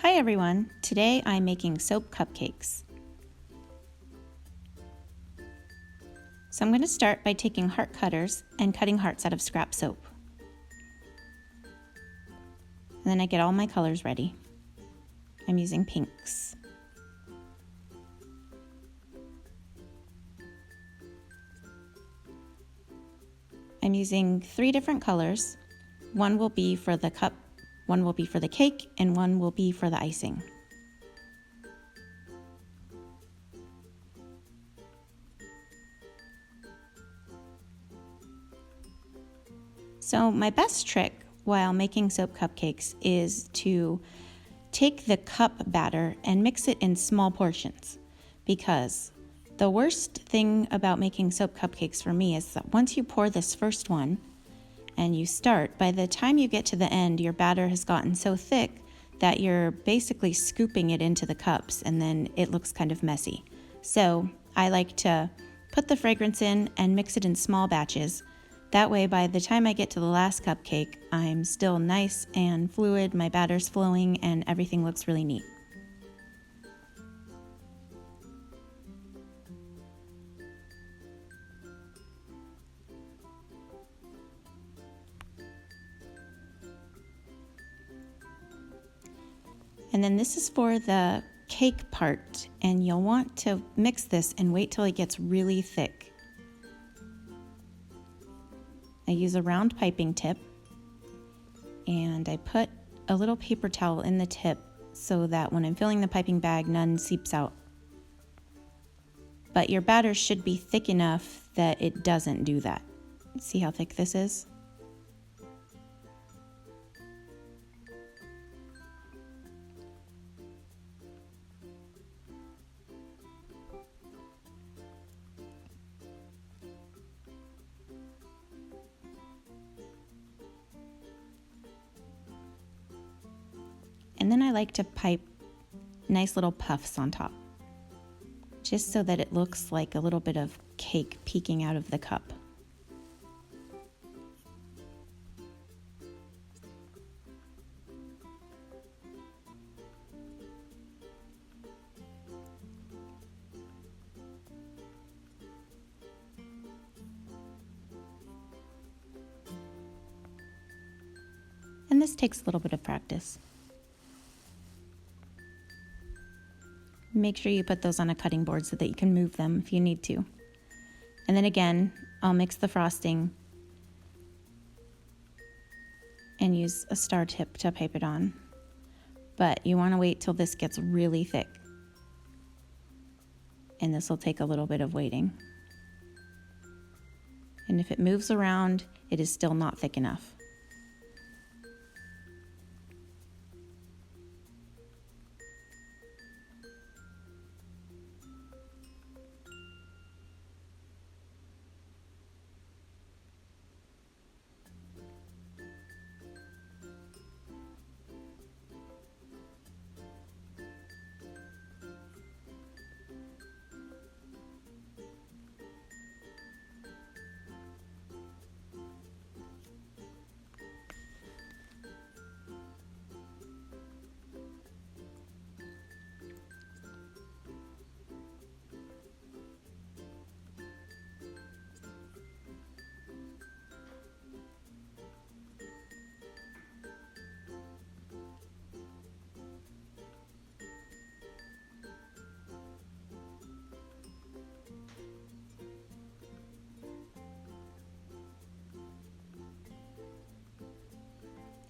Hi everyone, today I'm making soap cupcakes. So I'm going to start by taking heart cutters and cutting hearts out of scrap soap. And then I get all my colors ready. I'm using pinks. I'm using 3 different colors. One will be for the cup, one will be for the cake, and one will be for the icing. So my best trick while making soap cupcakes is to take the cup batter and mix it in small portions, because the worst thing about making soap cupcakes for me is that once you pour this first one and you start, by the time you get to the end, your batter has gotten so thick that you're basically scooping it into the cups and then it looks kind of messy. So I like to put the fragrance in and mix it in small batches. That way, by the time I get to the last cupcake, I'm still nice and fluid, my batter's flowing, and everything looks really neat. And then this is for the cake part, and you'll want to mix this and wait till it gets really thick. I use a round piping tip, and I put a little paper towel in the tip so that when I'm filling the piping bag, none seeps out. But your batter should be thick enough that it doesn't do that. See how thick this is? And then I like to pipe nice little puffs on top, just so that it looks like a little bit of cake peeking out of the cup. And this takes a little bit of practice. Make sure you put those on a cutting board so that you can move them if you need to. And then again, I'll mix the frosting and use a star tip to pipe it on. But you want to wait till this gets really thick. And this will take a little bit of waiting. And if it moves around, it is still not thick enough.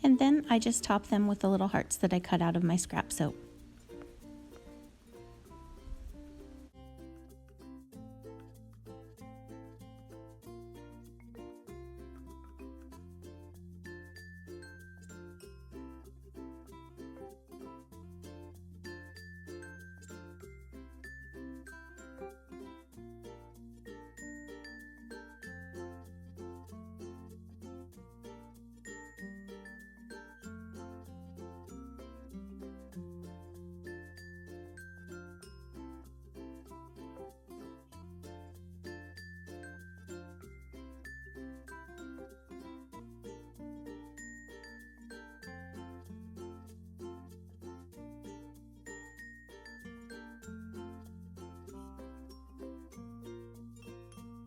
And then I just top them with the little hearts that I cut out of my scrap soap.